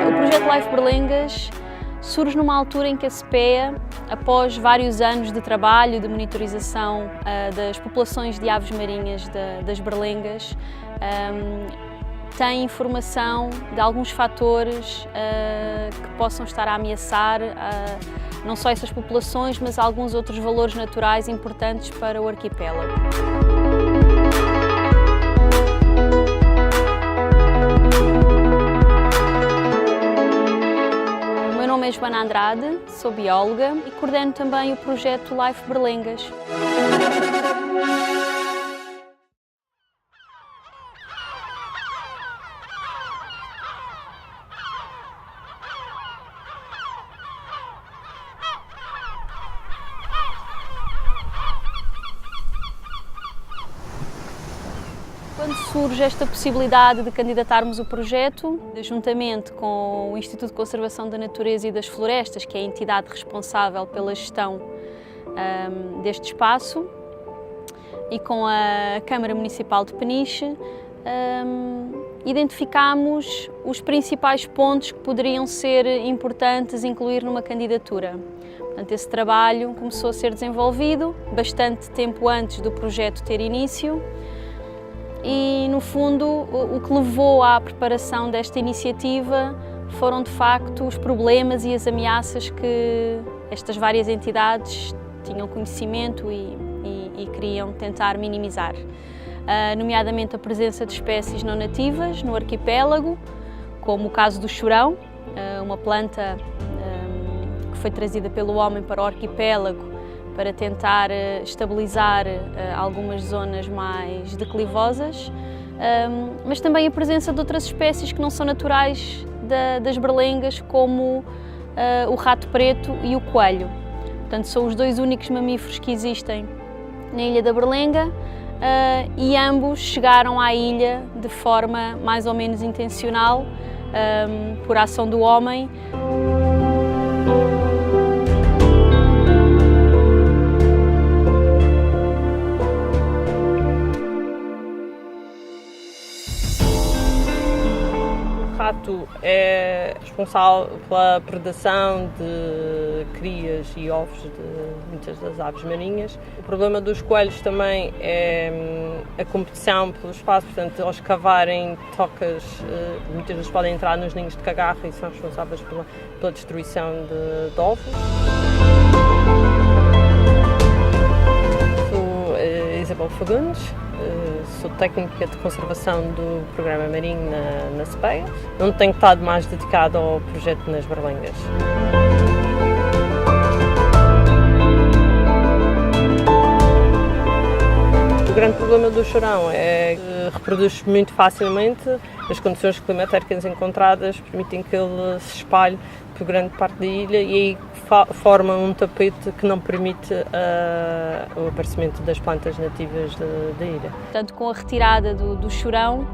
O projeto Life Berlengas surge numa altura em que a CPEA, após vários anos de trabalho de monitorização das populações de aves marinhas das berlengas, tem informação de alguns fatores que possam estar a ameaçar não só essas populações, mas alguns outros valores naturais importantes para o arquipélago. O meu nome é Joana Andrade, sou bióloga e coordeno também o projeto Life Berlengas. Quando surge esta possibilidade de candidatarmos o projeto, juntamente com o Instituto de Conservação da Natureza e das Florestas, que é a entidade responsável pela gestão deste espaço, e com a Câmara Municipal de Peniche, identificámos os principais pontos que poderiam ser importantes incluir numa candidatura. Portanto, esse trabalho começou a ser desenvolvido bastante tempo antes do projeto ter início. E, no fundo, o que levou à preparação desta iniciativa foram, de facto, os problemas e as ameaças que estas várias entidades tinham conhecimento e queriam tentar minimizar. Nomeadamente a presença de espécies não nativas no arquipélago, como o caso do chorão, uma planta que foi trazida pelo homem para o arquipélago para tentar estabilizar algumas zonas mais declivosas, mas também a presença de outras espécies que não são naturais das berlengas, como o rato preto e o coelho. Portanto, são os dois únicos mamíferos que existem na Ilha da Berlenga e ambos chegaram à ilha de forma mais ou menos intencional, por ação do homem. O rato é responsável pela predação de crias e ovos de muitas das aves marinhas. O problema dos coelhos também é a competição pelo espaço, portanto, ao escavarem tocas, muitas vezes podem entrar nos ninhos de cagarra e são responsáveis pela destruição de ovos. Sou Isabel Fagundes. Sou técnica de conservação do programa marinho na CPEA, onde tenho estado mais dedicado ao projeto nas berlengas. O grande problema do chorão é que reproduz-se muito facilmente. As condições climatéricas encontradas permitem que ele se espalhe por grande parte da ilha e aí forma um tapete que não permite o aparecimento das plantas nativas da ilha. Portanto, com a retirada do chorão,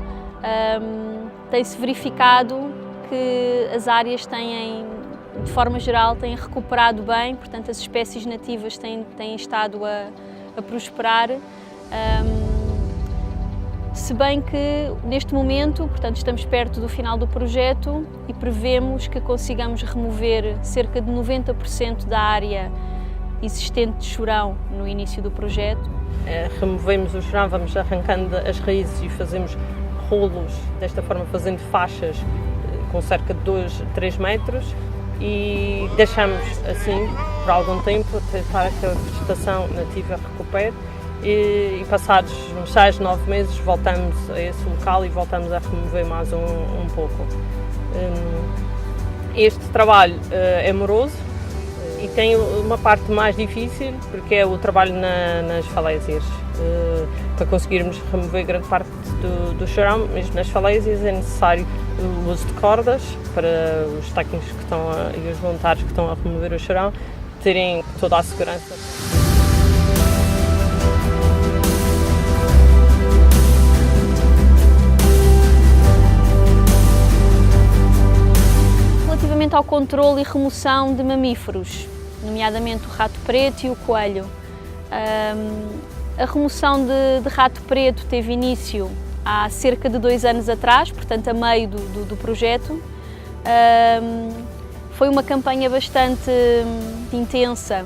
tem-se verificado que as áreas têm, de forma geral, têm recuperado bem, portanto as espécies nativas têm estado a prosperar. Se bem que, neste momento, portanto, estamos perto do final do projeto e prevemos que consigamos remover cerca de 90% da área existente de chorão no início do projeto. Removemos o chorão, vamos arrancando as raízes e fazemos rolos, desta forma fazendo faixas com cerca de 2 a 3 metros e deixamos assim por algum tempo para que a vegetação nativa recupere. E passados uns 6, 9 meses voltamos a esse local e voltamos a remover mais um pouco. Este trabalho é moroso e tem uma parte mais difícil, porque é o trabalho nas falésias. Para conseguirmos remover grande parte do chorão, mesmo nas falésias, é necessário o uso de cordas para os técnicos e os voluntários que estão a remover o chorão terem toda a segurança. Relativamente ao controle e remoção de mamíferos, nomeadamente o rato preto e o coelho. A remoção de rato preto teve início há cerca de 2 anos atrás, portanto a meio do projeto. Foi uma campanha bastante intensa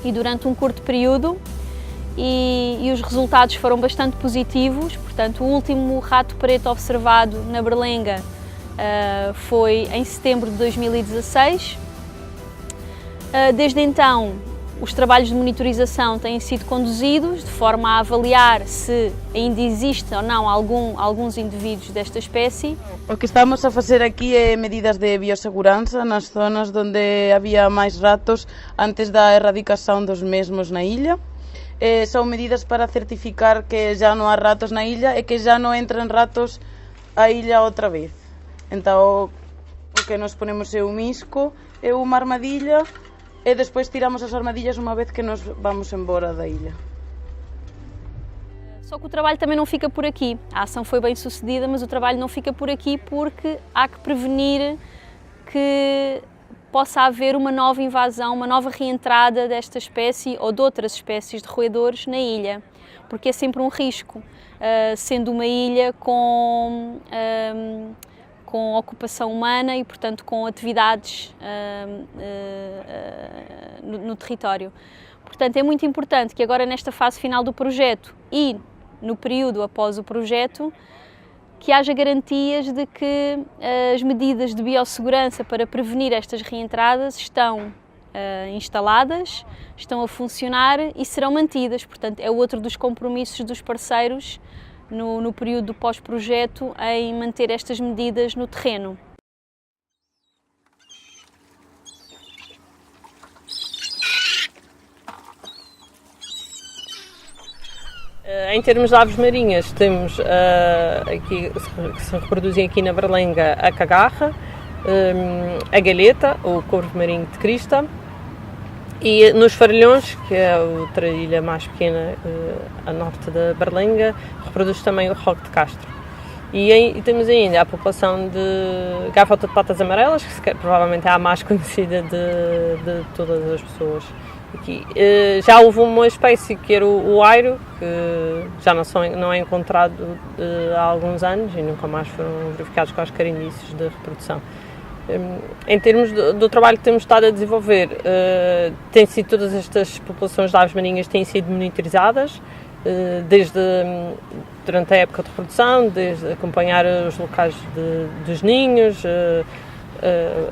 e durante um curto período e os resultados foram bastante positivos. Portanto, o último rato preto observado na Berlenga foi em setembro de 2016. Desde então, os trabalhos de monitorização têm sido conduzidos de forma a avaliar se ainda existe ou não alguns indivíduos desta espécie. O que estamos a fazer aqui é medidas de biossegurança nas zonas onde havia mais ratos antes da erradicação dos mesmos na ilha. São medidas para certificar que já não há ratos na ilha e que já não entram ratos à ilha outra vez. Então, o que nós ponemos é um isco, é uma armadilha e depois tiramos as armadilhas uma vez que nós vamos embora da ilha. Só que o trabalho também não fica por aqui. A ação foi bem sucedida, mas o trabalho não fica por aqui porque há que prevenir que possa haver uma nova invasão, uma nova reentrada desta espécie ou de outras espécies de roedores na ilha, porque é sempre um risco, sendo uma ilha com ocupação humana e, portanto, com atividades no território. Portanto, é muito importante que agora nesta fase final do projeto e no período após o projeto, que haja garantias de que as medidas de biossegurança para prevenir estas reentradas estão instaladas, estão a funcionar e serão mantidas. Portanto, é outro dos compromissos dos parceiros no período do pós-projeto em manter estas medidas no terreno. Em termos de aves marinhas, temos aqui, que se reproduzem aqui na Berlenga, a cagarra, a galeta, o corvo marinho de crista, e nos Faralhões, que é a outra ilha mais pequena a norte da Berlenga, reproduz também o roque de Castro. E temos ainda a população de gaivota de patas amarelas, que provavelmente é a mais conhecida de todas as pessoas. Aqui. Já houve uma espécie que era o airo, que já não é encontrado há alguns anos e nunca mais foram verificados quaisquer indícios de reprodução. Em termos do trabalho que temos estado a desenvolver, todas estas populações de aves marinhas têm sido monitorizadas, durante a época de reprodução, desde acompanhar os locais dos ninhos,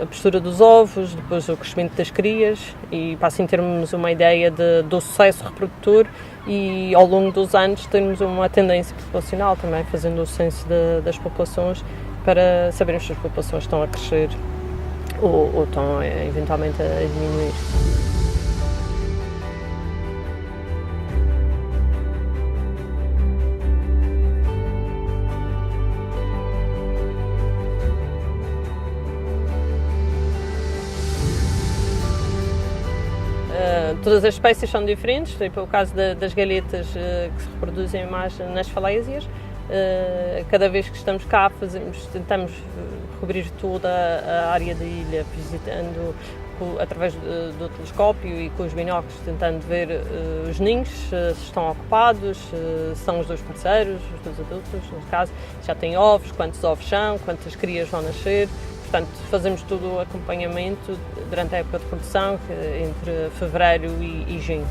a postura dos ovos, depois o crescimento das crias, e para assim termos uma ideia do sucesso reprodutor e ao longo dos anos termos uma tendência populacional também, fazendo o censo das populações para sabermos se as populações estão a crescer ou estão eventualmente a diminuir. Todas as espécies são diferentes, tipo o caso das galetas que se reproduzem mais nas falésias. Cada vez que estamos cá tentamos cobrir toda a área da ilha, visitando através do telescópio e com os binóculos, tentando ver os ninhos, se estão ocupados, se são os dois parceiros, os dois adultos, no caso, já têm ovos, quantos ovos são, quantas crias vão nascer. Portanto, fazemos todo o acompanhamento durante a época de produção, entre fevereiro e junho.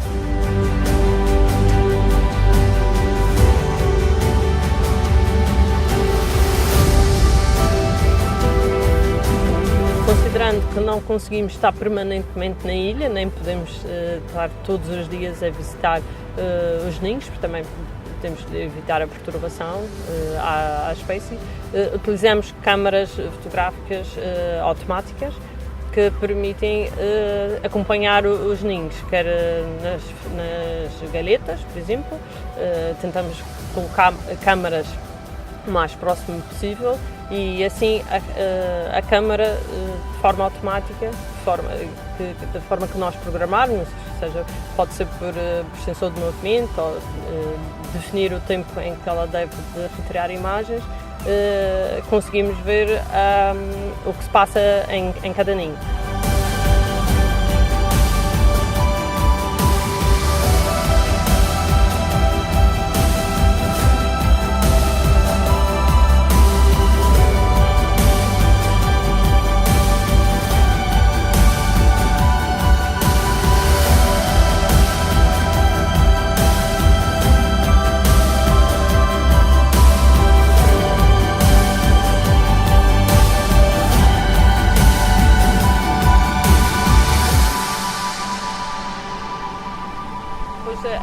Considerando que não conseguimos estar permanentemente na ilha, nem podemos estar todos os dias a visitar os ninhos, porque também temos de evitar a perturbação à espécie, utilizamos câmaras fotográficas automáticas que permitem acompanhar os ninhos, quer nas galetas, por exemplo, tentamos colocar câmaras o mais próximo possível e assim a câmara de forma automática, da forma que nós programarmos, ou seja, pode ser por sensor de movimento ou definir o tempo em que ela deve retirar imagens, conseguimos ver o que se passa em cada ninho.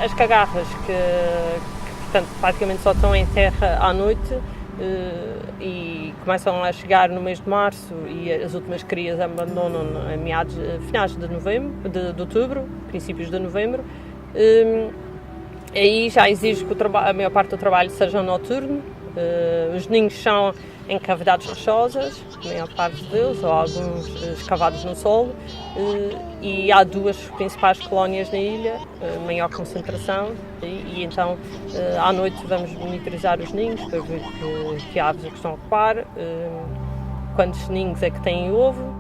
as cagarras portanto, praticamente só estão em terra à noite e começam a chegar no mês de março e as últimas crias abandonam a finais de outubro, princípios de novembro. Aí já exige que a maior parte do trabalho seja noturno. Os ninhos são em cavidades rochosas, a maior parte deles, ou alguns escavados no solo, e há duas principais colónias na ilha, maior concentração, e então à noite vamos monitorizar os ninhos para ver que aves é que estão a ocupar, quantos ninhos é que têm ovo.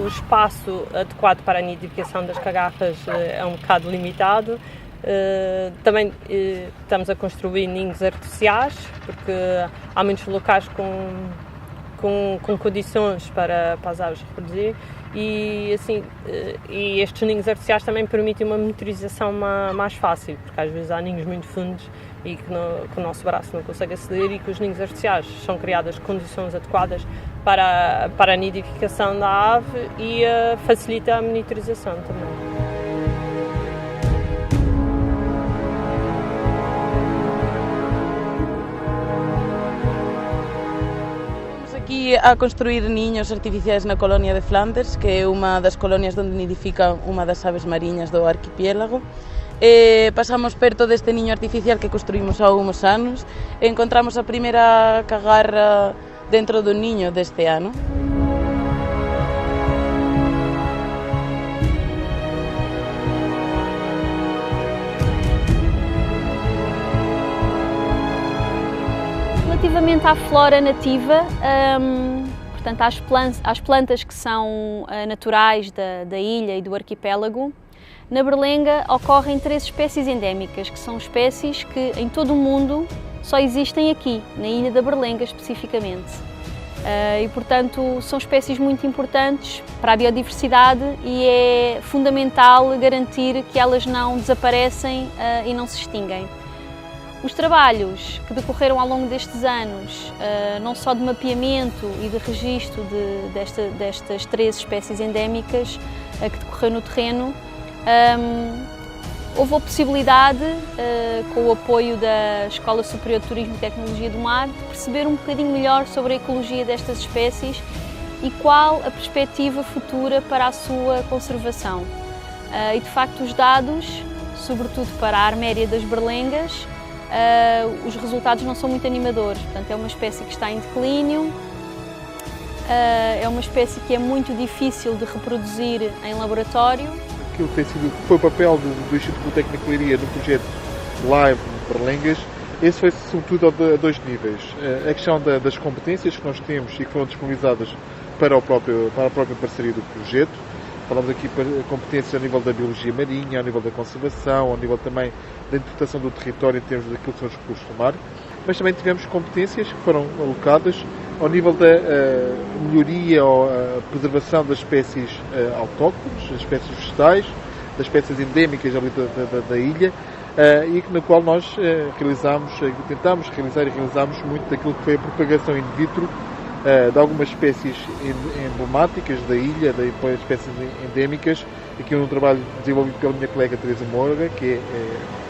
O espaço adequado para a nidificação das cagarras é um bocado limitado. Também estamos a construir ninhos artificiais, porque há muitos locais com condições para as aves reproduzir e estes ninhos artificiais também permitem uma monitorização mais fácil, porque às vezes há ninhos muito fundos e que o nosso braço não consegue aceder, e que os ninhos artificiais são criadas condições adequadas para a nidificação da ave e facilita a monitorização também. Aquí a construir niños artificiais na colonia de Flanders, que é unha das colonias onde nidifican unha das aves mariñas do arquipiélago. Pasamos perto deste niño artificial que construímos há uns anos e encontramos a primeira cagarra dentro do niño deste ano. Relativamente à flora nativa, portanto às plantas que são naturais da ilha e do arquipélago, na Berlenga ocorrem 3 espécies endémicas, que são espécies que em todo o mundo só existem aqui, na ilha da Berlenga especificamente. E portanto são espécies muito importantes para a biodiversidade e é fundamental garantir que elas não desaparecem e não se extinguem. Os trabalhos que decorreram ao longo destes anos, não só de mapeamento e de registro destas 3 espécies endémicas que decorreu no terreno, houve a possibilidade, com o apoio da Escola Superior de Turismo e Tecnologia do Mar, de perceber um bocadinho melhor sobre a ecologia destas espécies e qual a perspectiva futura para a sua conservação. E de facto os dados, sobretudo para a arméria das berlengas, os resultados não são muito animadores. Portanto, é uma espécie que está em declínio, é uma espécie que é muito difícil de reproduzir em laboratório. Aquilo foi o papel do Instituto Técnico de Leiria no projeto Live Berlengas. Esse foi sobretudo a 2 níveis. A questão das competências que nós temos e que foram disponibilizadas para a própria parceria do projeto. Falamos aqui de competências a nível da biologia marinha, a nível da conservação, a nível também da interpretação do território em termos daquilo que são os recursos do mar, mas também tivemos competências que foram alocadas ao nível da melhoria ou preservação das espécies autóctones, das espécies vegetais, das espécies endémicas ali da ilha, e no qual nós tentámos realizar e realizámos muito daquilo que foi a propagação in vitro de algumas espécies emblemáticas da ilha, de espécies endémicas, aqui um trabalho desenvolvido pela minha colega Teresa Moura, que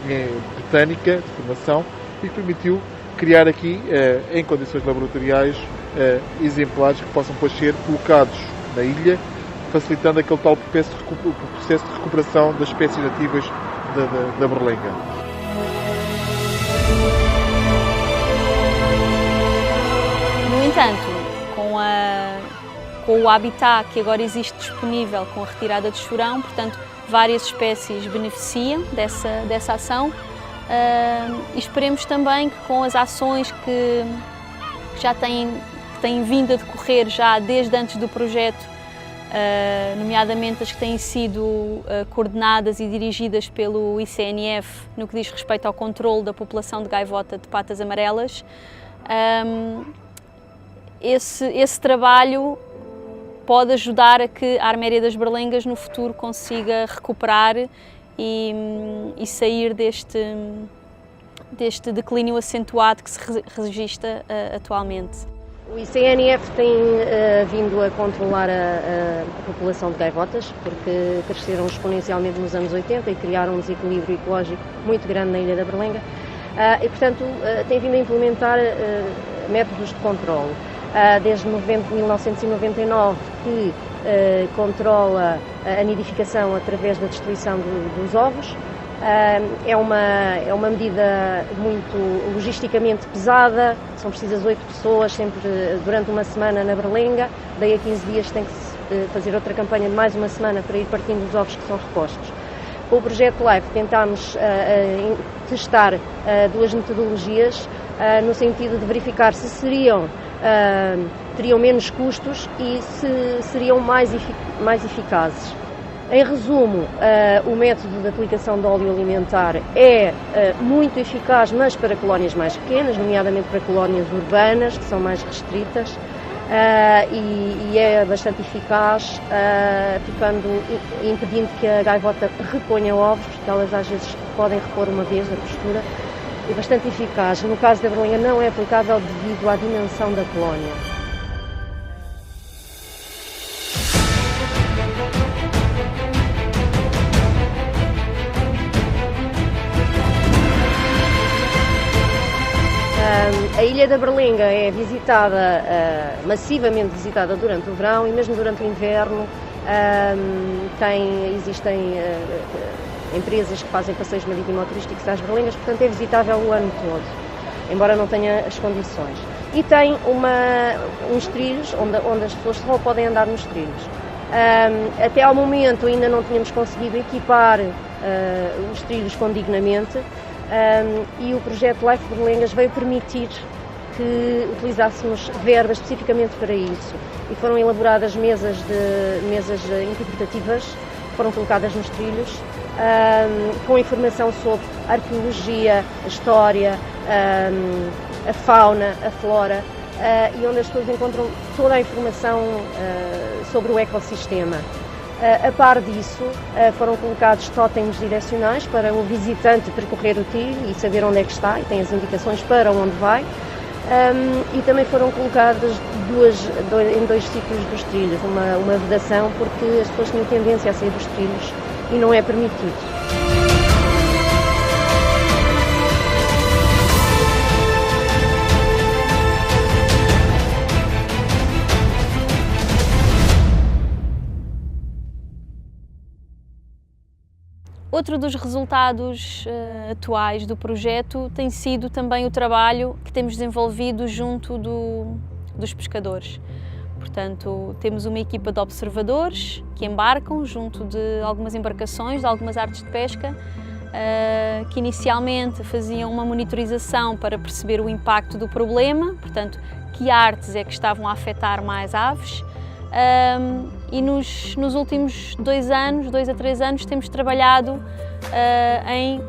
é botânica de formação, e que permitiu criar aqui, em condições laboratoriais, exemplares que possam depois ser colocados na ilha, facilitando aquele tal processo de recuperação das espécies nativas da Berlenga. No entanto, com o habitat que agora existe disponível com a retirada de chorão, portanto, várias espécies beneficiam dessa ação, e esperemos também que com as ações que têm vindo a decorrer já desde antes do projeto, nomeadamente as que têm sido coordenadas e dirigidas pelo ICNF no que diz respeito ao controle da população de gaivota de patas amarelas, esse trabalho pode ajudar a que a arméria das berlengas no futuro consiga recuperar e sair deste declínio acentuado que se registra atualmente. O ICNF tem vindo a controlar a população de gaivotas, porque cresceram exponencialmente nos anos 80 e criaram um desequilíbrio ecológico muito grande na Ilha da Berlenga, e portanto tem vindo a implementar métodos de controle. Desde 1999 que controla a nidificação através da destruição dos ovos. É uma medida muito logisticamente pesada, são precisas 8 pessoas sempre durante uma semana na Berlenga, daí a 15 dias tem que se fazer outra campanha de mais uma semana para ir partindo os ovos que são repostos. Com o projeto LIFE tentámos testar 2 metodologias no sentido de verificar se teriam menos custos e se seriam mais eficazes. Em resumo, o método de aplicação de óleo alimentar é muito eficaz, mas para colónias mais pequenas, nomeadamente para colónias urbanas, que são mais restritas, e é bastante eficaz, impedindo que a gaivota reponha ovos, porque elas às vezes podem repor uma vez a postura, é bastante eficaz. No caso da Berlenga não é aplicável devido à dimensão da colónia. A Ilha da Berlenga é visitada, massivamente visitada durante o verão e mesmo durante o inverno. Existem empresas que fazem passeios marítimo-turísticos às Berlengas, portanto é visitável o ano todo, embora não tenha as condições. E tem uns trilhos onde as pessoas só podem andar nos trilhos. Até ao momento ainda não tínhamos conseguido equipar os trilhos condignamente. E o projeto Life Berlengas veio permitir que utilizássemos verba especificamente para isso. E foram elaboradas mesas interpretativas, foram colocadas nos trilhos, com informação sobre a arqueologia, a história, a fauna, a flora, e onde as pessoas encontram toda a informação sobre o ecossistema. A par disso, foram colocados tótems direcionais para o visitante percorrer o trilho e saber onde é que está, e tem as indicações para onde vai. E também foram colocadas em 2 sítios dos trilhos, uma vedação, porque as pessoas tinham tendência a sair dos trilhos e não é permitido. Outro dos resultados atuais do projeto tem sido também o trabalho que temos desenvolvido junto dos pescadores. Portanto, temos uma equipa de observadores que embarcam junto de algumas embarcações, de algumas artes de pesca, que inicialmente faziam uma monitorização para perceber o impacto do problema, portanto, que artes é que estavam a afetar mais aves. E nos últimos 2 a 3 anos temos trabalhado em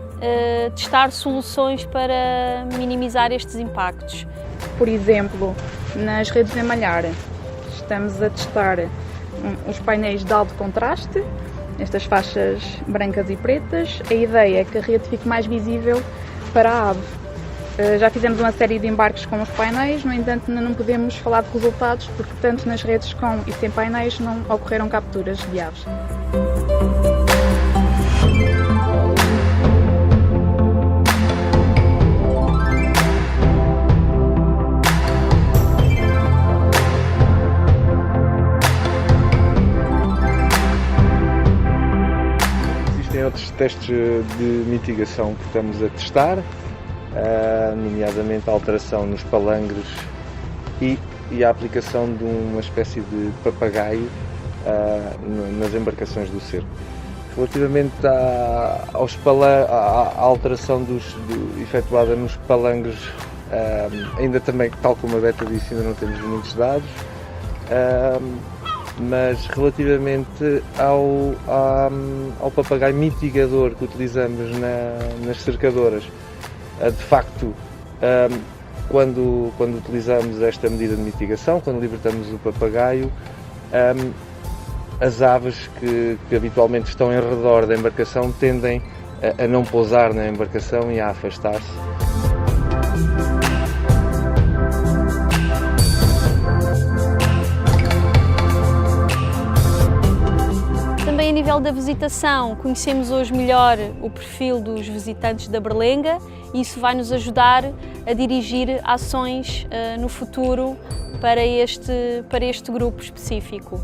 testar soluções para minimizar estes impactos. Por exemplo, nas redes de malhar, estamos a testar os painéis de alto contraste, estas faixas brancas e pretas. A ideia é que a rede fique mais visível para a ave. Já fizemos uma série de embarques com os painéis, no entanto não podemos falar de resultados porque tanto nas redes com e sem painéis não ocorreram capturas de aves. Existem outros testes de mitigação que estamos a testar, nomeadamente a alteração nos palangres e a aplicação de uma espécie de papagaio nas embarcações do cerco. Relativamente à alteração efetuada nos palangres, ainda também, tal como a Beta disse, ainda não temos muitos dados, mas relativamente ao papagaio mitigador que utilizamos nas cercadoras, de facto, quando utilizamos esta medida de mitigação, quando libertamos o papagaio, as aves que habitualmente estão em redor da embarcação tendem a não pousar na embarcação e a afastar-se. Também a nível da visitação, conhecemos hoje melhor o perfil dos visitantes da Berlenga e isso vai nos ajudar a dirigir ações no futuro para este grupo específico.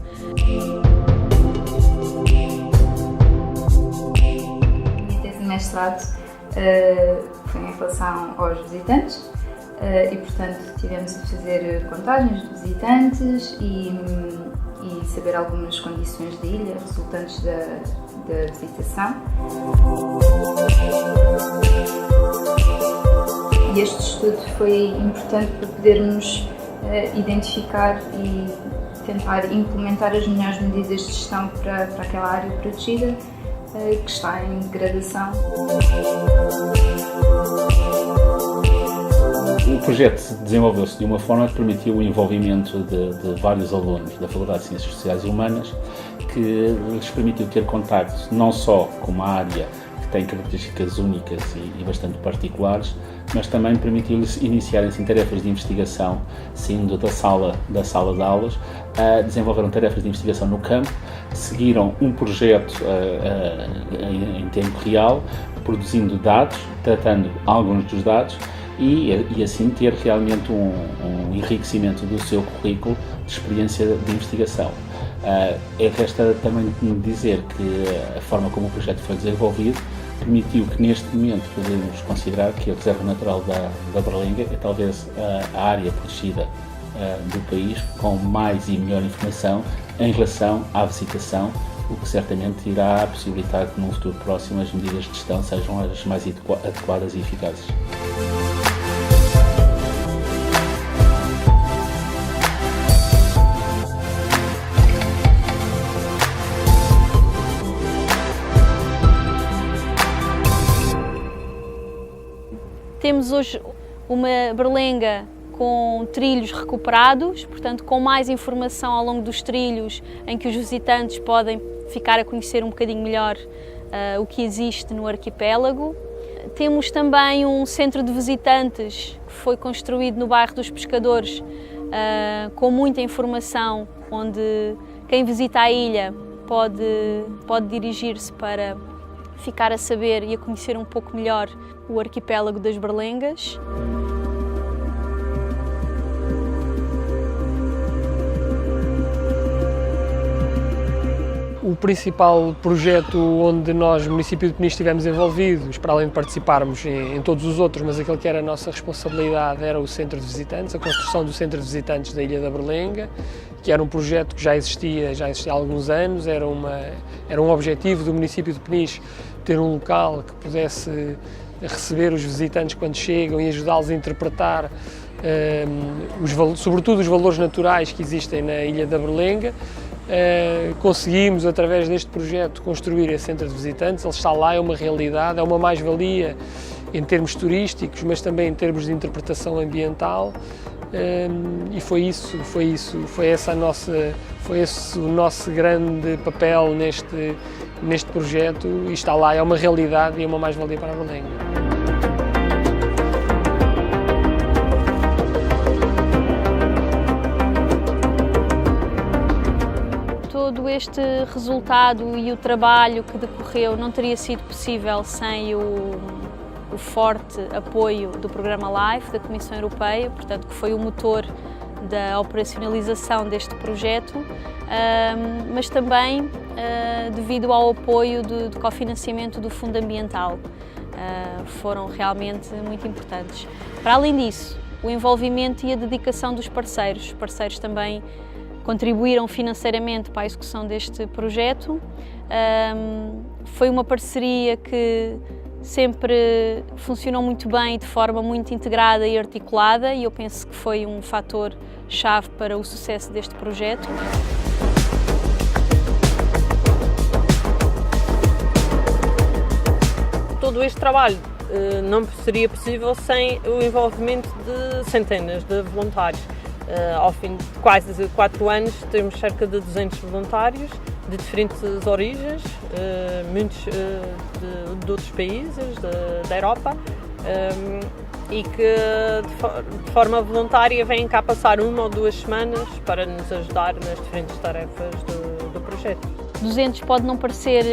A minha tese de mestrado foi em relação aos visitantes e, portanto, tivemos a fazer contagens de visitantes e saber algumas condições da ilha resultantes da visitação. E este estudo foi importante para podermos identificar e tentar implementar as melhores medidas de gestão para aquela área protegida que está em degradação. O projeto desenvolveu-se de uma forma que permitiu o envolvimento de vários alunos da Faculdade de Ciências Sociais e Humanas, que lhes permitiu ter contacto não só com uma área que tem características únicas e bastante particulares, mas também permitiu-lhes iniciarem-se em tarefas de investigação, saindo da sala de aulas, desenvolveram tarefas de investigação no campo, seguiram um projeto em tempo real, produzindo dados, tratando alguns dos dados, e assim ter realmente um enriquecimento do seu currículo de experiência de investigação. Resta também dizer que a forma como o projeto foi desenvolvido permitiu que neste momento podemos considerar que a Reserva Natural da Berlenga é talvez a área protegida do país com mais e melhor informação em relação à visitação, o que certamente irá possibilitar que no futuro próximo as medidas de gestão sejam as mais adequadas e eficazes. Temos hoje uma Berlenga com trilhos recuperados, portanto com mais informação ao longo dos trilhos em que os visitantes podem ficar a conhecer um bocadinho melhor o que existe no arquipélago. Temos também um centro de visitantes que foi construído no bairro dos Pescadores com muita informação, onde quem visita a ilha pode dirigir-se para ficar a saber e a conhecer um pouco melhor o arquipélago das Berlengas. O principal projeto onde nós, município de Peniche, estivemos envolvidos, para além de participarmos em todos os outros, mas aquele que era a nossa responsabilidade era o Centro de Visitantes, a construção do Centro de Visitantes da Ilha da Berlenga, que era um projeto que já existia há alguns anos, era um objetivo do município de Peniche ter um local que pudesse receber os visitantes quando chegam e ajudá-los a interpretar sobretudo os valores naturais que existem na Ilha da Berlenga. Conseguimos, através deste projeto, construir esse centro de visitantes. Ele está lá, é uma realidade, é uma mais-valia em termos turísticos, mas também em termos de interpretação ambiental. E foi esse o nosso grande papel neste projeto, e está lá, é uma realidade e é uma mais-valia para a Berlenga. Todo este resultado e o trabalho que decorreu não teria sido possível sem o forte apoio do programa LIFE, da Comissão Europeia, portanto, que foi o motor da operacionalização deste projeto, mas também devido ao apoio de cofinanciamento do Fundo Ambiental. Foram realmente muito importantes. Para além disso, o envolvimento e a dedicação dos parceiros. Os parceiros também contribuíram financeiramente para a execução deste projeto. Foi uma parceria que sempre funcionou muito bem, de forma muito integrada e articulada, e eu penso que foi um fator-chave para o sucesso deste projeto. Todo este trabalho não seria possível sem o envolvimento de centenas de voluntários. Ao fim de quase 4 anos temos cerca de 200 voluntários de diferentes origens, muitos de outros países da Europa, e que de forma voluntária vêm cá passar 1 ou 2 semanas para nos ajudar nas diferentes tarefas do projeto. 200 pode não parecer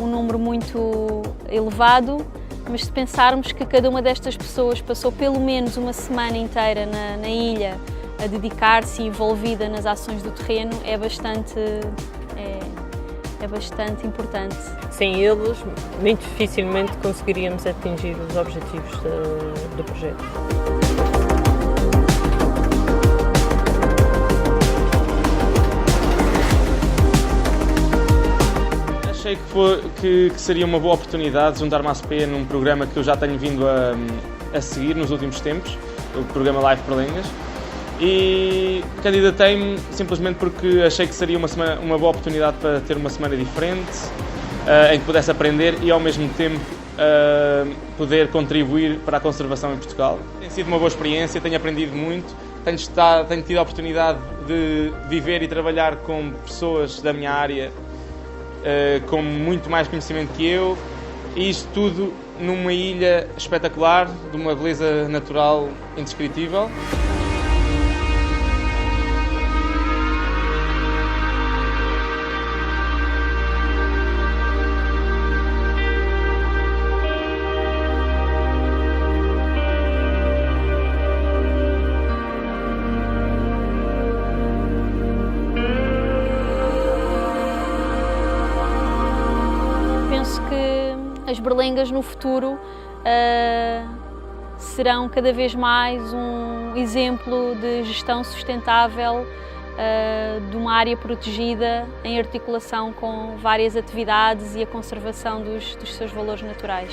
um número muito elevado, mas se pensarmos que cada uma destas pessoas passou pelo menos uma semana inteira na ilha a dedicar-se e envolvida nas ações do terreno, é bastante importante. Sem eles, muito dificilmente conseguiríamos atingir os objetivos do projeto. Achei que seria uma boa oportunidade juntar-me à ASP num programa que eu já tenho vindo a seguir nos últimos tempos, o programa Live Berlengas, e candidatei-me simplesmente porque achei que seria uma boa oportunidade para ter uma semana diferente, em que pudesse aprender e ao mesmo tempo poder contribuir para a conservação em Portugal. Tem sido uma boa experiência, tenho aprendido muito, tenho tido a oportunidade de viver e trabalhar com pessoas da minha área com muito mais conhecimento que eu, e isto tudo numa ilha espetacular, de uma beleza natural indescritível. Penso que as berlengas no futuro serão cada vez mais um exemplo de gestão sustentável de uma área protegida em articulação com várias atividades e a conservação dos seus valores naturais.